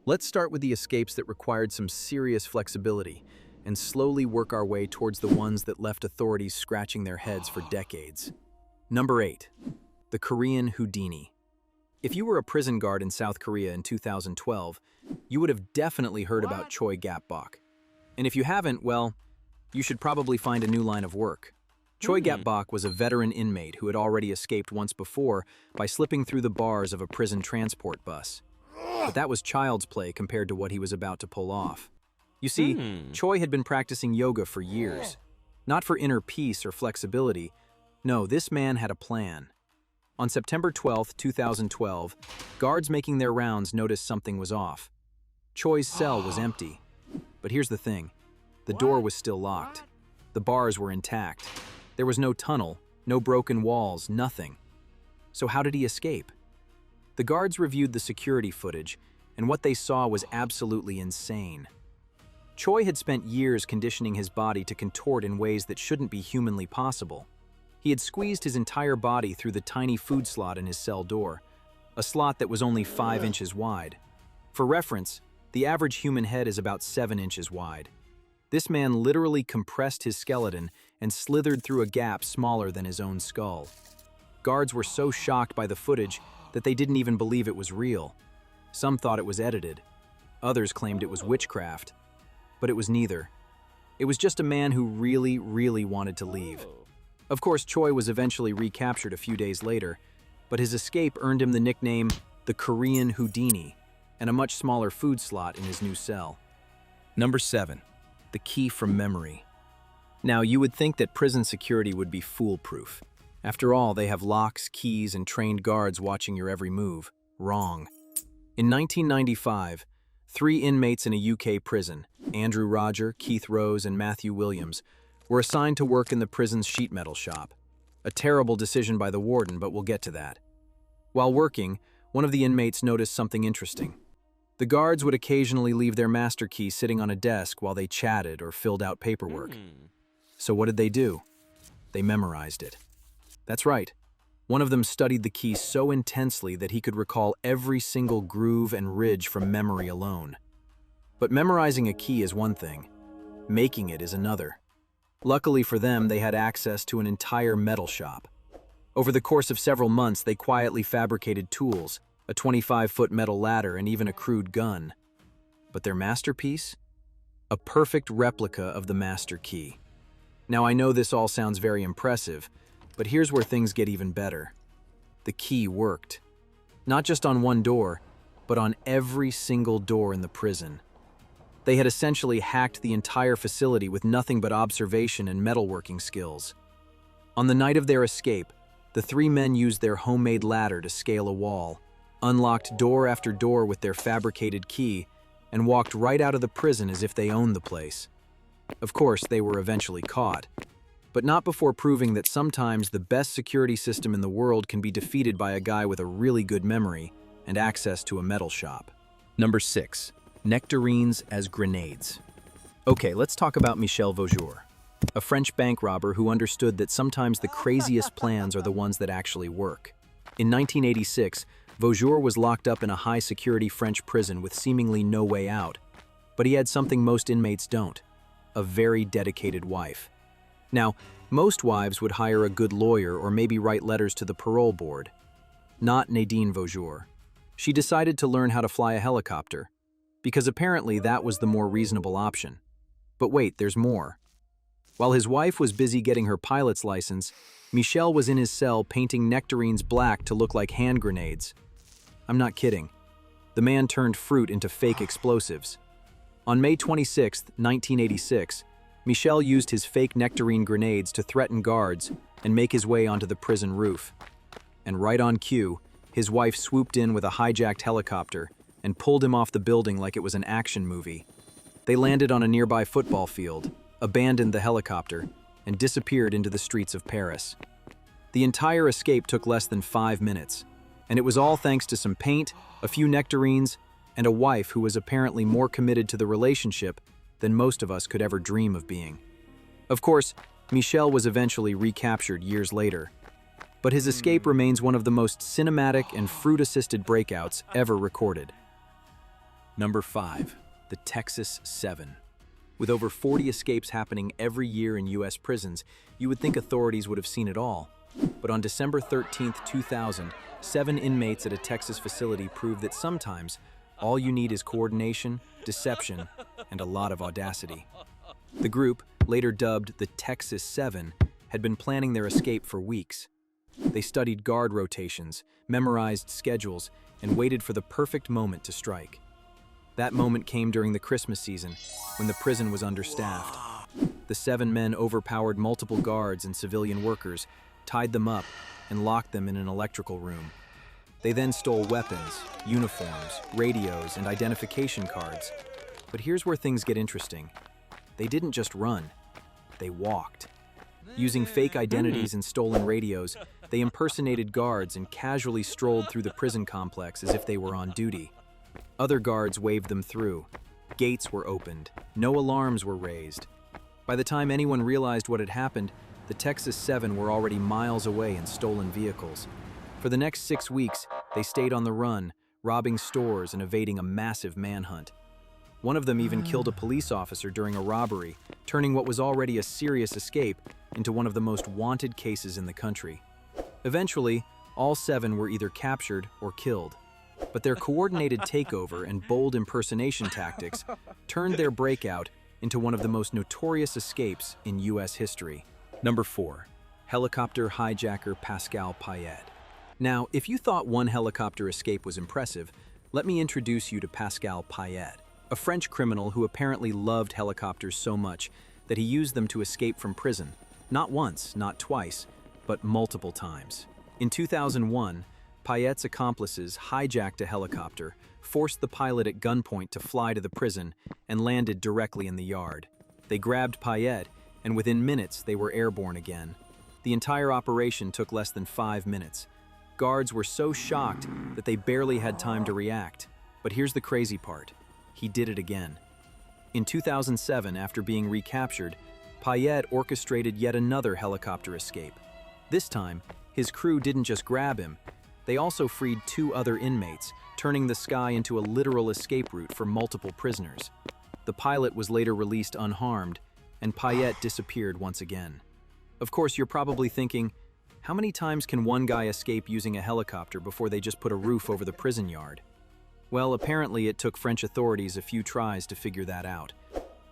Let's start with the escapes that required some serious flexibility and slowly work our way towards the ones that left authorities scratching their heads for decades. Number 8. The Korean Houdini. If you were a prison guard in South Korea in 2012, you would have definitely heard about Choi Gap-bok. And if you haven't, well, you should probably find a new line of work. Choi Gap-bok was a veteran inmate who had already escaped once before by slipping through the bars of a prison transport bus. But that was child's play compared to what he was about to pull off. You see, Choi had been practicing yoga for years. Not for inner peace or flexibility. No, this man had a plan. On September 12, 2012, guards making their rounds noticed something was off. Choi's cell was empty. But here's the thing. The door was still locked. The bars were intact. There was no tunnel, no broken walls, nothing. So how did he escape? The guards reviewed the security footage, and what they saw was absolutely insane. Choi had spent years conditioning his body to contort in ways that shouldn't be humanly possible. He had squeezed his entire body through the tiny food slot in his cell door, a slot that was only 5 inches wide. For reference, the average human head is about 7 inches wide. This man literally compressed his skeleton and slithered through a gap smaller than his own skull. Guards were so shocked by the footage that they didn't even believe it was real. Some thought it was edited. Others claimed it was witchcraft. But it was neither. It was just a man who really wanted to leave. Of course, Choi was eventually recaptured a few days later, but his escape earned him the nickname the Korean Houdini and a much smaller food slot in his new cell. Number 7. The key from memory. Now, you would think that prison security would be foolproof. After all, they have locks, keys, and trained guards watching your every move. Wrong. In 1995, 3 inmates in a UK prison, Andrew Roger, Keith Rose, and Matthew Williams, were assigned to work in the prison's sheet metal shop. A terrible decision by the warden, but we'll get to that. While working, one of the inmates noticed something interesting. The guards would occasionally leave their master key sitting on a desk while they chatted or filled out paperwork. So what did they do? They memorized it. That's right. One of them studied the key so intensely that he could recall every single groove and ridge from memory alone. But memorizing a key is one thing. Making it is another. Luckily for them, they had access to an entire metal shop. Over the course of several months, they quietly fabricated tools, a 25-foot metal ladder, and even a crude gun. But their masterpiece? A perfect replica of the master key. Now, I know this all sounds very impressive, but here's where things get even better. The key worked. Not just on one door, but on every single door in the prison. They had essentially hacked the entire facility with nothing but observation and metalworking skills. On the night of their escape, the 3 men used their homemade ladder to scale a wall, unlocked door after door with their fabricated key, and walked right out of the prison as if they owned the place. Of course, they were eventually caught, but not before proving that sometimes the best security system in the world can be defeated by a guy with a really good memory and access to a metal shop. Number 6. Nectarines as grenades. Okay, let's talk about Michel Vaujour, a French bank robber who understood that sometimes the craziest plans are the ones that actually work. In 1986, Vaujour was locked up in a high-security French prison with seemingly no way out. But he had something most inmates don't: a very dedicated wife. Now, most wives would hire a good lawyer or maybe write letters to the parole board. Not Nadine Vaujour. She decided to learn how to fly a helicopter, because apparently that was the more reasonable option. But wait, there's more. While his wife was busy getting her pilot's license, Michel was in his cell painting nectarines black to look like hand grenades. I'm not kidding. The man turned fruit into fake explosives. On May 26, 1986, Michel used his fake nectarine grenades to threaten guards and make his way onto the prison roof. And right on cue, his wife swooped in with a hijacked helicopter and pulled him off the building like it was an action movie. They landed on a nearby football field, abandoned the helicopter, and disappeared into the streets of Paris. The entire escape took less than 5 minutes, and it was all thanks to some paint, a few nectarines, and a wife who was apparently more committed to the relationship than most of us could ever dream of being. Of course, Michel was eventually recaptured years later, but his escape remains one of the most cinematic and fruit-assisted breakouts ever recorded. Number 5. The Texas 7. With over 40 escapes happening every year in U.S. prisons, you would think authorities would have seen it all. But on December 13, 2000, 7 inmates at a Texas facility proved that sometimes all you need is coordination, deception, and a lot of audacity. The group, later dubbed the Texas 7, had been planning their escape for weeks. They studied guard rotations, memorized schedules, and waited for the perfect moment to strike. That moment came during the Christmas season, when the prison was understaffed. The 7 men overpowered multiple guards and civilian workers, tied them up, and locked them in an electrical room. They then stole weapons, uniforms, radios, and identification cards. But here's where things get interesting. They didn't just run, they walked. Using fake identities and stolen radios, they impersonated guards and casually strolled through the prison complex as if they were on duty. Other guards waved them through. Gates were opened. No alarms were raised. By the time anyone realized what had happened, the Texas 7 were already miles away in stolen vehicles. For the next 6 weeks, they stayed on the run, robbing stores and evading a massive manhunt. One of them even killed a police officer during a robbery, turning what was already a serious escape into one of the most wanted cases in the country. Eventually, all 7 were either captured or killed. But their coordinated takeover and bold impersonation tactics turned their breakout into one of the most notorious escapes in U.S. history. Number 4. Helicopter hijacker Pascal Payette. Now, if you thought one helicopter escape was impressive, let me introduce you to Pascal Payette, a French criminal who apparently loved helicopters so much that he used them to escape from prison, not once, not twice, but multiple times. In 2001, Payette's accomplices hijacked a helicopter, forced the pilot at gunpoint to fly to the prison, and landed directly in the yard. They grabbed Payette, and within minutes they were airborne again. The entire operation took less than 5 minutes. Guards were so shocked that they barely had time to react. But here's the crazy part. He did it again. In 2007, after being recaptured, Payette orchestrated yet another helicopter escape. This time, his crew didn't just grab him, they also freed 2 other inmates, turning the sky into a literal escape route for multiple prisoners. The pilot was later released unharmed, and Payette disappeared once again. Of course, you're probably thinking, how many times can one guy escape using a helicopter before they just put a roof over the prison yard? Well, apparently it took French authorities a few tries to figure that out.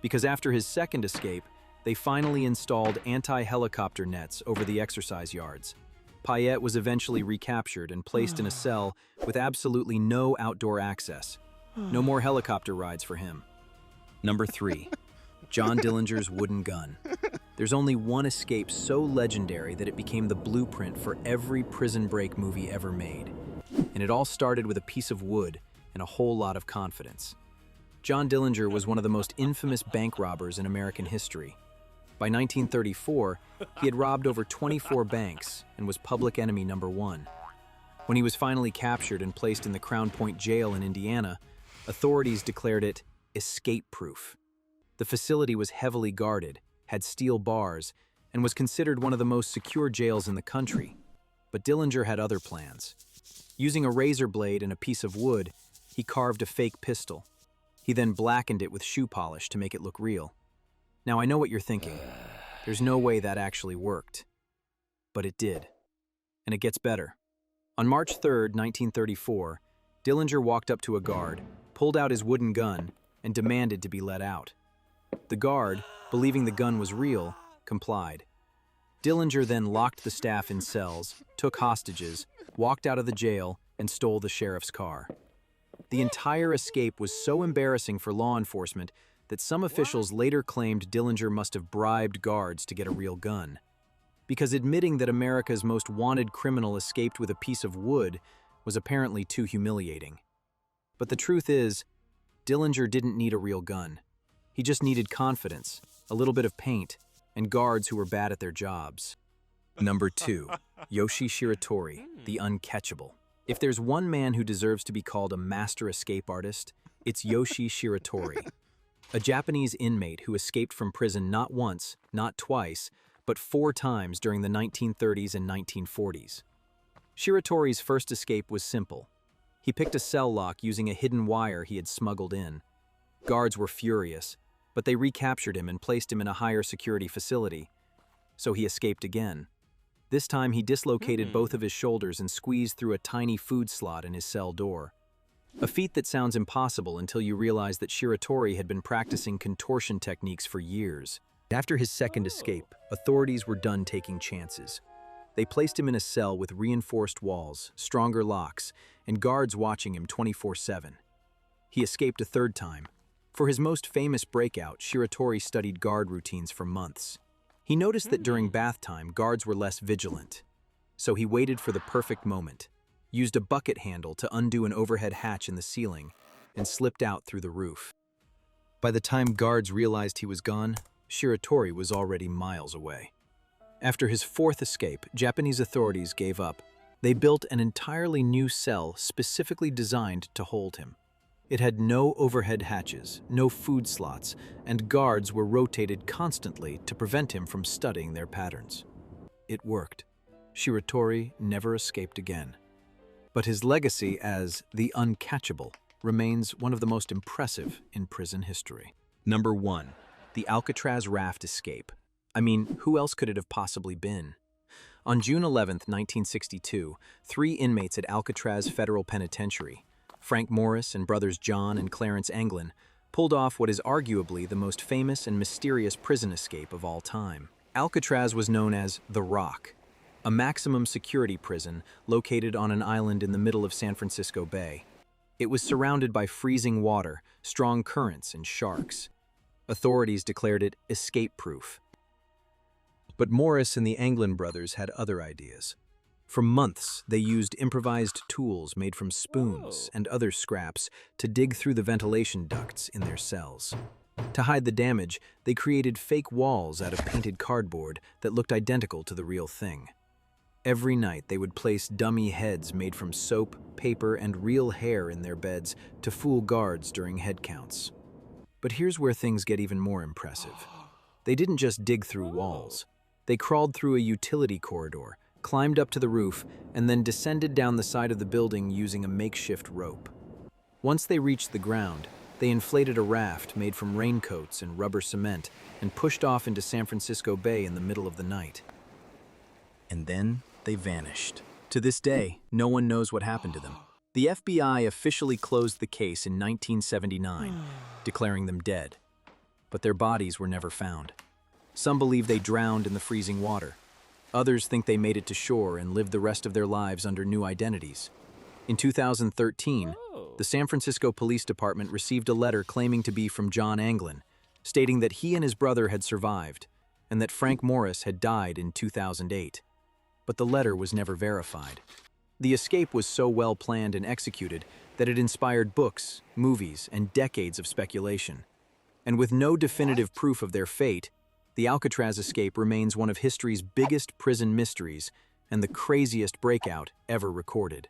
Because after his second escape, they finally installed anti-helicopter nets over the exercise yards. Payette was eventually recaptured and placed in a cell with absolutely no outdoor access. No more helicopter rides for him. Number 3. John Dillinger's wooden gun. There's only one escape so legendary that it became the blueprint for every prison break movie ever made. And it all started with a piece of wood and a whole lot of confidence. John Dillinger was one of the most infamous bank robbers in American history. By 1934, he had robbed over 24 banks and was public enemy number 1. When he was finally captured and placed in the Crown Point jail in Indiana, authorities declared it escape-proof. The facility was heavily guarded, had steel bars, and was considered one of the most secure jails in the country. But Dillinger had other plans. Using a razor blade and a piece of wood, he carved a fake pistol. He then blackened it with shoe polish to make it look real. Now, I know what you're thinking. There's no way that actually worked. But it did. And it gets better. On March 3, 1934, Dillinger walked up to a guard, pulled out his wooden gun, and demanded to be let out. The guard, believing the gun was real, complied. Dillinger then locked the staff in cells, took hostages, walked out of the jail, and stole the sheriff's car. The entire escape was so embarrassing for law enforcement that some officials later claimed Dillinger must have bribed guards to get a real gun. Because admitting that America's most wanted criminal escaped with a piece of wood was apparently too humiliating. But the truth is, Dillinger didn't need a real gun. He just needed confidence, a little bit of paint, and guards who were bad at their jobs. Number 2. Yoshi Shiratori, the uncatchable. If there's one man who deserves to be called a master escape artist, it's Yoshi Shiratori. A Japanese inmate who escaped from prison not once, not twice, but 4 times during the 1930s and 1940s. Shiratori's first escape was simple. He picked a cell lock using a hidden wire he had smuggled in. Guards were furious, but they recaptured him and placed him in a higher security facility. So he escaped again. This time he dislocated both of his shoulders and squeezed through a tiny food slot in his cell door. A feat that sounds impossible until you realize that Shiratori had been practicing contortion techniques for years. After his second escape, authorities were done taking chances. They placed him in a cell with reinforced walls, stronger locks, and guards watching him 24/7. He escaped a third time. For his most famous breakout, Shiratori studied guard routines for months. He noticed that during bath time, guards were less vigilant. So he waited for the perfect moment, used a bucket handle to undo an overhead hatch in the ceiling, and slipped out through the roof. By the time guards realized he was gone, Shiratori was already miles away. After his fourth escape, Japanese authorities gave up. They built an entirely new cell specifically designed to hold him. It had no overhead hatches, no food slots, and guards were rotated constantly to prevent him from studying their patterns. It worked. Shiratori never escaped again. But his legacy as the uncatchable remains one of the most impressive in prison history. Number 1. The Alcatraz raft escape. I mean, who else could it have possibly been? On June 11, 1962, 3 inmates at Alcatraz Federal Penitentiary, Frank Morris and brothers John and Clarence Anglin, pulled off what is arguably the most famous and mysterious prison escape of all time. Alcatraz was known as The Rock, a maximum security prison located on an island in the middle of San Francisco Bay. It was surrounded by freezing water, strong currents, and sharks. Authorities declared it escape-proof. But Morris and the Anglin brothers had other ideas. For months, they used improvised tools made from spoons and other scraps to dig through the ventilation ducts in their cells. To hide the damage, they created fake walls out of painted cardboard that looked identical to the real thing. Every night, they would place dummy heads made from soap, paper, and real hair in their beds to fool guards during head counts. But here's where things get even more impressive. They didn't just dig through walls. They crawled through a utility corridor, climbed up to the roof, and then descended down the side of the building using a makeshift rope. Once they reached the ground, they inflated a raft made from raincoats and rubber cement and pushed off into San Francisco Bay in the middle of the night. And then they vanished. To this day, no one knows what happened to them. The FBI officially closed the case in 1979, declaring them dead. But their bodies were never found. Some believe they drowned in the freezing water. Others think they made it to shore and lived the rest of their lives under new identities. In 2013, the San Francisco Police Department received a letter claiming to be from John Anglin, stating that he and his brother had survived, and that Frank Morris had died in 2008. But the letter was never verified. The escape was so well planned and executed that it inspired books, movies, and decades of speculation. And with no definitive proof of their fate, the Alcatraz escape remains one of history's biggest prison mysteries and the craziest breakout ever recorded.